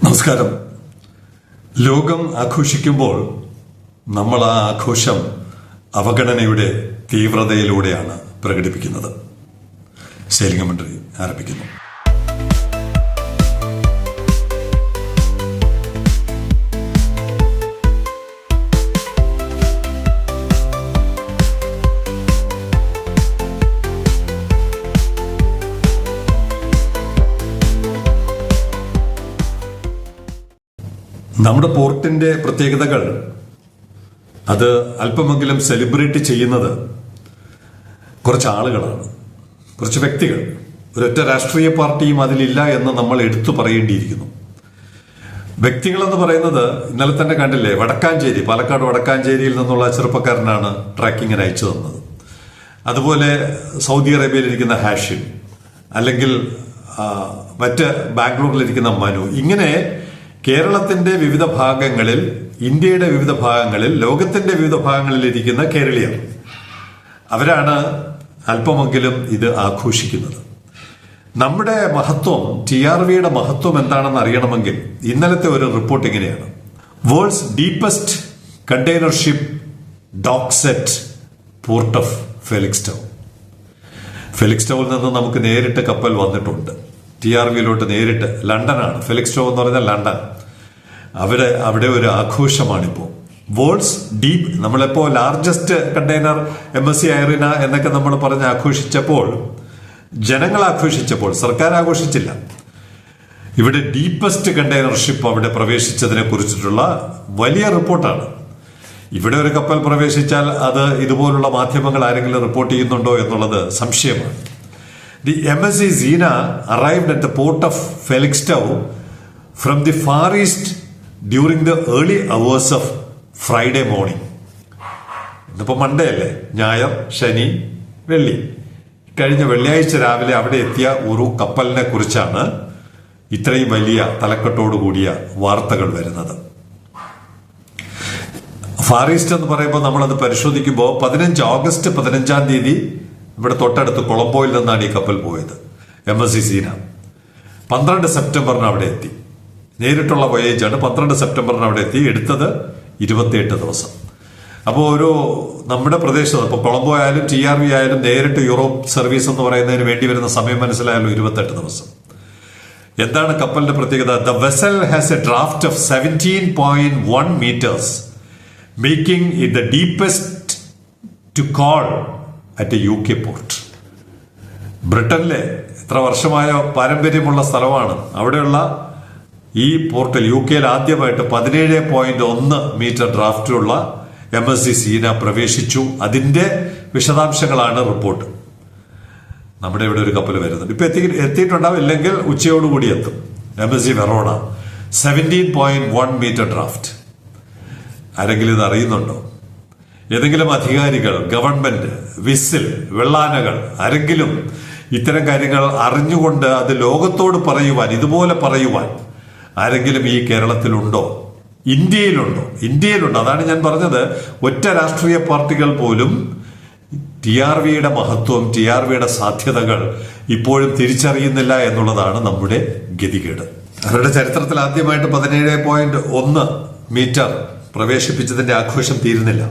നമസ്കാരം. ലോകം ആഘോഷിക്കുമ്പോൾ നമ്മൾ ആ ആഘോഷം അവഗണനയുടെ തീവ്രതയിലൂടെയാണ് പ്രകടിപ്പിക്കുന്നത്. സേലിംഗ മന്ത്രി ആരംഭിക്കുന്നു. നമ്മുടെ പോർട്ടിന്റെ പ്രത്യേകതകൾ അത് അല്പമെങ്കിലും സെലിബ്രേറ്റ് ചെയ്യുന്നത് കുറച്ച് ആളുകളാണ്, കുറച്ച് വ്യക്തികൾ. ഒരൊറ്റ രാഷ്ട്രീയ പാർട്ടിയും അതിലില്ല എന്ന് നമ്മൾ എടുത്തു പറയേണ്ടിയിരിക്കുന്നു. വ്യക്തികളെന്ന് പറയുന്നത് ഇന്നലെ തന്നെ കണ്ടില്ലേ, വടക്കാഞ്ചേരി, പാലക്കാട് വടക്കാഞ്ചേരിയിൽ നിന്നുള്ള ചെറുപ്പക്കാരനാണ് ട്രാക്കിങ്ങിന് അയച്ചു തന്നത്. അതുപോലെ സൗദി അറേബ്യയിലിരിക്കുന്ന ഹാഷിം, അല്ലെങ്കിൽ മറ്റ് ബാംഗ്ലൂരിലിരിക്കുന്ന മനു, ഇങ്ങനെ കേരളത്തിന്റെ വിവിധ ഭാഗങ്ങളിൽ, ഇന്ത്യയുടെ വിവിധ ഭാഗങ്ങളിൽ, ലോകത്തിന്റെ വിവിധ ഭാഗങ്ങളിൽ ഇരിക്കുന്ന കേരളീയർ, അവരാണ് അല്പമെങ്കിലും ഇത് ആഘോഷിക്കുന്നത്. നമ്മുടെ മഹത്വം, TRVയുടെ മഹത്വം എന്താണെന്ന് അറിയണമെങ്കിൽ ഇന്നലത്തെ ഒരു റിപ്പോർട്ട് ഇങ്ങനെയാണ്: world's deepest container ship docks at port of Felixstowe. ഫെലിക്സ്റ്റൗവിൽ നിന്ന് നമുക്ക് നേരിട്ട് കപ്പൽ വന്നിട്ടുണ്ട് TRVയിലോട്ട് നേരിട്ട്. ലണ്ടനാണ് ഫെലിക്സ്റ്റൗ എന്ന് പറഞ്ഞാൽ, ലണ്ടൻ. അവിടെ ഒരു ആഘോഷമാണിപ്പോ. വേൾഡ്സ് ഡീപ്പ്, നമ്മളിപ്പോ ലാർജസ്റ്റ് കണ്ടെയ്നർ MSC ഐറിന എന്നൊക്കെ നമ്മൾ പറഞ്ഞ് ആഘോഷിച്ചപ്പോൾ, ജനങ്ങൾ ആഘോഷിച്ചപ്പോൾ, സർക്കാർ ആഘോഷിച്ചില്ല. ഇവിടെ ഡീപ്പസ്റ്റ് കണ്ടെയ്നർ ഷിപ്പ് അവിടെ പ്രവേശിച്ചതിനെ കുറിച്ചിട്ടുള്ള വലിയ റിപ്പോർട്ടാണ്. ഇവിടെ ഒരു കപ്പൽ പ്രവേശിച്ചാൽ അത് ഇതുപോലുള്ള മാധ്യമങ്ങൾ ആരെങ്കിലും റിപ്പോർട്ട് ചെയ്യുന്നുണ്ടോ എന്നുള്ളത് സംശയമാണ്. The MSC Zina arrived at the port of Felixstowe from the Far East during the early hours of Friday morning. ഇന്നിപ്പോ മൺഡേ അല്ലേ, ഞായർ, ശനി, വെള്ളി. കഴിഞ്ഞ വെള്ളിയാഴ്ച രാവിലെ അവിടെ എത്തിയ ഒരു കപ്പലിനെ കുറിച്ചാണ് ഇത്രയും വലിയ തലക്കെട്ടോടുകൂടിയ വാർത്തകൾ വരുന്നത്. ഫാർ ഈസ്റ്റ് എന്ന് പറയുമ്പോൾ നമ്മളത് പരിശോധിക്കുമ്പോൾ ഓഗസ്റ്റ് 15 ഇവിടെ തൊട്ടടുത്ത് കൊളംബോയിൽ നിന്നാണ് ഈ കപ്പൽ പോയത്. MSC സീന 12 സെപ്റ്റംബറിന് അവിടെ എത്തി. നേരിട്ടുള്ള വോയേജാണ്. 12 സെപ്റ്റംബറിന് അവിടെ എത്തി. എടുത്തത് 28 ദിവസം. അപ്പോൾ നമ്മുടെ പ്രദേശത്ത്, ഇപ്പോൾ കൊളംബോ ആയാലും TRV ആയാലും നേരിട്ട് യൂറോപ്പ് സർവീസ് എന്ന് പറയുന്നതിന് വേണ്ടി വരുന്ന സമയം മനസ്സിലായാലും 28 ദിവസം. എന്താണ് കപ്പലിന്റെ പ്രത്യേകത? The vessel has a draft of 17.1 meters, making it the deepest to call at a UK port. ബ്രിട്ടനിലെ എത്ര വർഷമായ പാരമ്പര്യമുള്ള സ്ഥലമാണ്. അവിടെയുള്ള ഈ പോർട്ടിൽ, UK ആദ്യമായിട്ട് 17.1 മീറ്റർ ഡ്രാഫ്റ്റിലുള്ള MSC സീന പ്രവേശിച്ചു. അതിന്റെ വിശദാംശങ്ങളാണ് റിപ്പോർട്ട്. നമ്മുടെ ഇവിടെ ഒരു കപ്പൽ വരുന്നുണ്ട്, ഇപ്പൊ എത്തിയിട്ടുണ്ടാവും, ഇല്ലെങ്കിൽ ഉച്ചയോടുകൂടി എത്തും. MSC Verona 17.1 metre draft. ആരെങ്കിലും ഇത് അറിയുന്നുണ്ടോ? ഏതെങ്കിലും അധികാരികൾ, ഗവൺമെന്റ്, വിസിൽ, വെള്ളാനകൾ, ആരെങ്കിലും ഇത്തരം കാര്യങ്ങൾ അറിഞ്ഞുകൊണ്ട് അത് ലോകത്തോട് പറയുവാൻ, ഇതുപോലെ പറയുവാൻ ആരെങ്കിലും ഈ കേരളത്തിലുണ്ടോ? ഇന്ത്യയിലുണ്ടോ? അതാണ് ഞാൻ പറഞ്ഞത്. ഒറ്റ രാഷ്ട്രീയ പാർട്ടികൾ പോലും TRVയുടെ മഹത്വം, TRVയുടെ സാധ്യതകൾ ഇപ്പോഴും തിരിച്ചറിയുന്നില്ല എന്നുള്ളതാണ് നമ്മുടെ ഗതികേട്. അവരുടെ ചരിത്രത്തിൽ ആദ്യമായിട്ട് 17.1 മീറ്റർ പ്രവേശിപ്പിച്ചതിന്റെ ആഘോഷം തീരുന്നില്ല.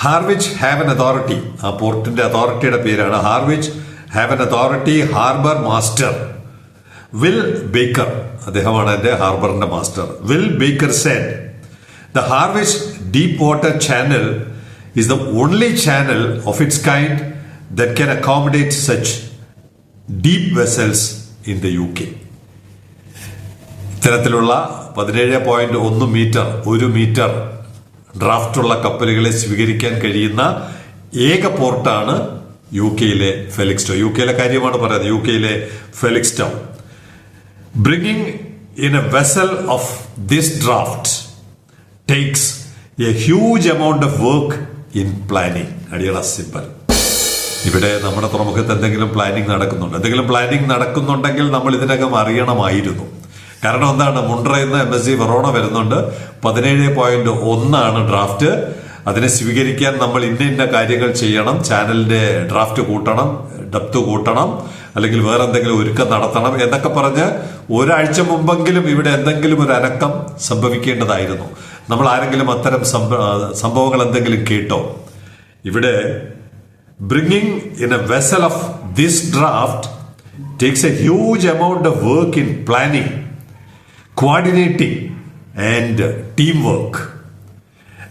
ഹാർവിച്ച് ഹാവൻ അതോറിറ്റി, ആ പോർട്ടിന്റെ അതോറിറ്റിയുടെ പേരാണ് Harwich Haven authority harbour master Will Baker, അദ്ദേഹമാണ് എന്റെ ഹാർബറിന്റെ master. Will Baker said the Harwich deep water channel is the only channel of its kind that can accommodate such deep vessels in the UK. ഇത്തരത്തിലുള്ള 17.1 metre, 1 metre ഡ്രാഫ്റ്റുള്ള കപ്പലുകളെ സ്വീകരിക്കാൻ കഴിയുന്ന ഏക പോർട്ടാണ് UKയിലെ ഫെലിക്സ്റ്റൗ. UKയിലെ കാര്യമാണ് പറയുന്നത്, UKയിലെ Felixstowe. Bringing in a vessel of this draft takes a huge amount of work in planning. അടിയട simple. ഇവിടെ നമ്മുടെ തുറമുഖത്ത് എന്തെങ്കിലും പ്ലാനിങ് നടക്കുന്നുണ്ടെങ്കിൽ നമ്മൾ ഇതിനകം അറിയണമായിരുന്നു. കാരണം എന്താണ്, മുണ്ട്രയിൽ നിന്ന് MSC വെറോണ വരുന്നുണ്ട്. 17.1 ഡ്രാഫ്റ്റ്. അതിനെ സ്വീകരിക്കാൻ നമ്മൾ ഇന്ന കാര്യങ്ങൾ ചെയ്യണം. ചാനലിന്റെ ഡ്രാഫ്റ്റ് കൂട്ടണം, ഡെപ്ത് കൂട്ടണം, അല്ലെങ്കിൽ വേറെ എന്തെങ്കിലും ഒരുക്കം നടത്തണം എന്നൊക്കെ പറഞ്ഞ് ഒരാഴ്ച മുമ്പെങ്കിലും ഇവിടെ എന്തെങ്കിലും ഒരു അനക്കം സംഭവിക്കേണ്ടതായിരുന്നു. നമ്മൾ ആരെങ്കിലും അത്തരം സംഭവങ്ങൾ എന്തെങ്കിലും കേട്ടോ? ഇവിടെ bringing in a vessel of this draft takes a huge amount of work in planning, coordinating and teamwork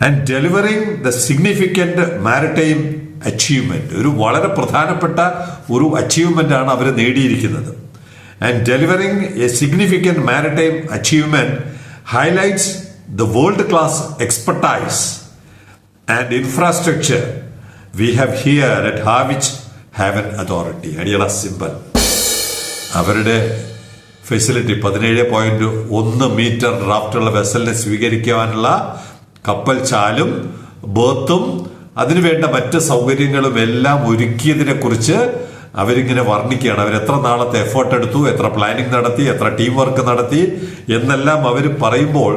and delivering the significant maritime achievement. ഒരു വളരെ പ്രധാനപ്പെട്ട ഒരു അച്ചീവ്മെന്റ് ആണ് അവർ നേടിയിരിക്കുന്നത്. And delivering a significant maritime achievement highlights the world-class expertise and infrastructure we have here at Harwich Haven Authority. അടിയള simple. അവരുടെ facility 17.1 metre ഡ്രാഫ്റ്റുള്ള വെസലിനെ സ്വീകരിക്കാനുള്ള കപ്പൽ ചാലും ബേർത്തും അതിനുവേണ്ട മറ്റ് സൗകര്യങ്ങളും എല്ലാം ഒരുക്കിയതിനെ കുറിച്ച് അവരിങ്ങനെ വർണ്ണിക്കുകയാണ്. അവരെത്ര നാളത്തെ എഫേർട്ട് എടുത്തു, എത്ര പ്ലാനിങ് നടത്തി, എത്ര ടീം വർക്ക് നടത്തി എന്നെല്ലാം അവർ പറയുമ്പോൾ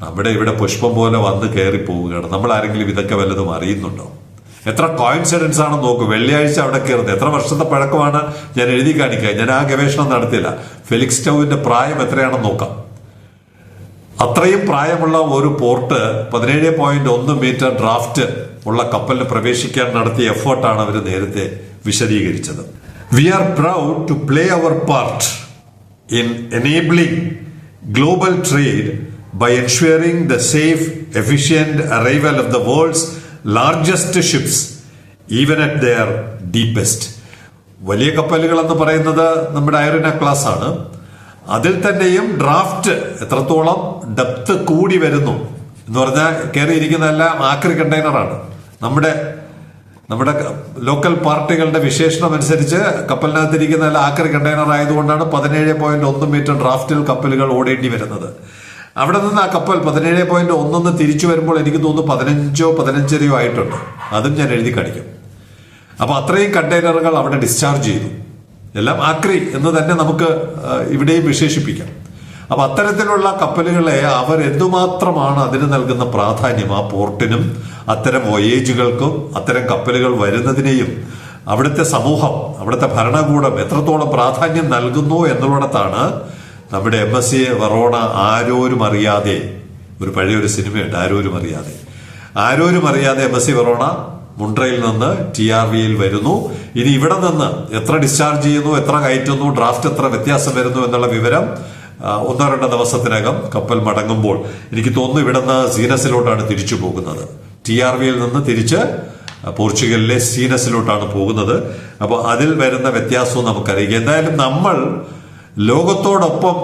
നമ്മുടെ ഇവിടെ പുഷ്പം പോലെ വന്ന് കയറി പോവുകയാണ്. നമ്മൾ ആരെങ്കിലും ഇതൊക്കെ വല്ലതും അറിയുന്നുണ്ടോ? എത്ര കോയിൻസിഡൻസ് ആണെന്ന് നോക്കൂ. വെള്ളിയാഴ്ച അവിടെ കയറുന്നത് എത്ര വർഷത്തെ പഴക്കമാണ് ഞാൻ എഴുതി കാണിക്കുക. ഞാൻ ആ ഗവേഷണം നടത്തിയില്ല. ഫെലിക്സ് സ്റ്റൗവിന്റെ പ്രായം എത്രയാണെന്ന് നോക്കാം. അത്രയും പ്രായമുള്ള ഒരു പോർട്ട് 17.1 മീറ്റർ ഡ്രാഫ്റ്റ് ഉള്ള കപ്പലിന് പ്രവേശിക്കാൻ നടത്തിയ എഫേർട്ടാണ് അവർ നേരത്തെ വിശദീകരിച്ചത്. We are proud to play our part in enabling global trade by ensuring the safe, efficient arrival of the world's largest ships, even at their deepest. വലിയ കപ്പലുകൾ എന്ന് പറയുന്നത് നമ്മുടെ ഐറിന ക്ലാസ് ആണ്. അതിൽ തന്നെയും ഡ്രാഫ്റ്റ് എത്രത്തോളം ഡെപ്ത് കൂടി വരുന്നു എന്ന് പറഞ്ഞാൽ കയറിയിരിക്കുന്നതെല്ലാം ആക്രി കണ്ടെയ്നറാണ്. നമ്മുടെ ലോക്കൽ പാർട്ടികളുടെ വിശേഷണം അനുസരിച്ച് കപ്പലിനകത്തിരിക്കുന്നതെല്ലാം ആക്രി കണ്ടെയ്നർ ആയതുകൊണ്ടാണ് 17.1 മീറ്റർ ഡ്രാഫ്റ്റിൽ കപ്പലുകൾ ഓടേണ്ടി വരുന്നത്. അവിടെ നിന്ന് ആ കപ്പൽ 17.1 തിരിച്ചു വരുമ്പോൾ എനിക്ക് തോന്നുന്നു 15-15.5 ആയിട്ടുണ്ട്. അതും ഞാൻ എഴുതി കാണിക്കും. അപ്പൊ അത്രയും കണ്ടെയ്നറുകൾ അവിടെ ഡിസ്ചാർജ് ചെയ്തു. എല്ലാം ആക്രി എന്ന് തന്നെ നമുക്ക് ഇവിടെയും വിശേഷിപ്പിക്കാം. അപ്പൊ അത്തരത്തിലുള്ള കപ്പലുകളെ അവർ എന്തുമാത്രമാണ് അതിന് നൽകുന്ന പ്രാധാന്യം, ആ പോർട്ടിനും അത്തരം വോയേജുകൾക്കും അത്തരം കപ്പലുകൾ വരുന്നതിനെയും അവിടുത്തെ സമൂഹം, അവിടുത്തെ ഭരണകൂടം എത്രത്തോളം പ്രാധാന്യം നൽകുന്നു എന്നുള്ളിടത്താണ് നമ്മുടെ MSC വെറോണ ആരോരും അറിയാതെ, ഒരു പഴയൊരു സിനിമയുണ്ട് ആരോരും അറിയാതെ MSC വെറോണ മുണ്ട്രയിൽ നിന്ന് TRVയിൽ വരുന്നു. ഇനി ഇവിടെ നിന്ന് എത്ര ഡിസ്ചാർജ് ചെയ്യുന്നു, എത്ര കയറ്റുന്നു, ഡ്രാഫ്റ്റ് എത്ര വ്യത്യാസം വരുന്നു എന്നുള്ള വിവരം 1-2 ദിവസത്തിനകം കപ്പൽ മടങ്ങുമ്പോൾ എനിക്ക് തോന്നുന്നു ഇവിടെ നിന്ന് സീനസിലോട്ടാണ് തിരിച്ചു പോകുന്നത്. TRVയിൽ നിന്ന് തിരിച്ച് പോർച്ചുഗലിലെ സീനസിലോട്ടാണ് പോകുന്നത്. അപ്പോൾ അതിൽ വരുന്ന വ്യത്യാസവും നമുക്കറിയാം. എന്തായാലും നമ്മൾ ലോകത്തോടൊപ്പം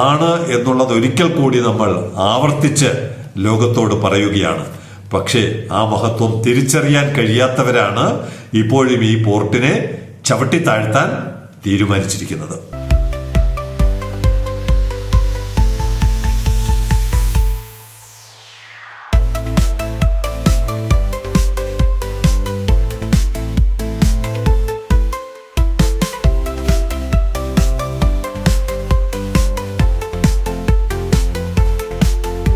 ആണ് എന്നുള്ളത് ഒരിക്കൽ കൂടി നമ്മൾ ആവർത്തിച്ച് ലോകത്തോട് പറയുകയാണ്. പക്ഷേ ആ മഹത്വം തിരിച്ചറിയാൻ കഴിയാത്തവരാണ് ഇപ്പോഴും ഈ പോർട്ടിനെ ചവിട്ടി താഴ്ത്താൻ തീരുമാനിച്ചിരിക്കുന്നത്.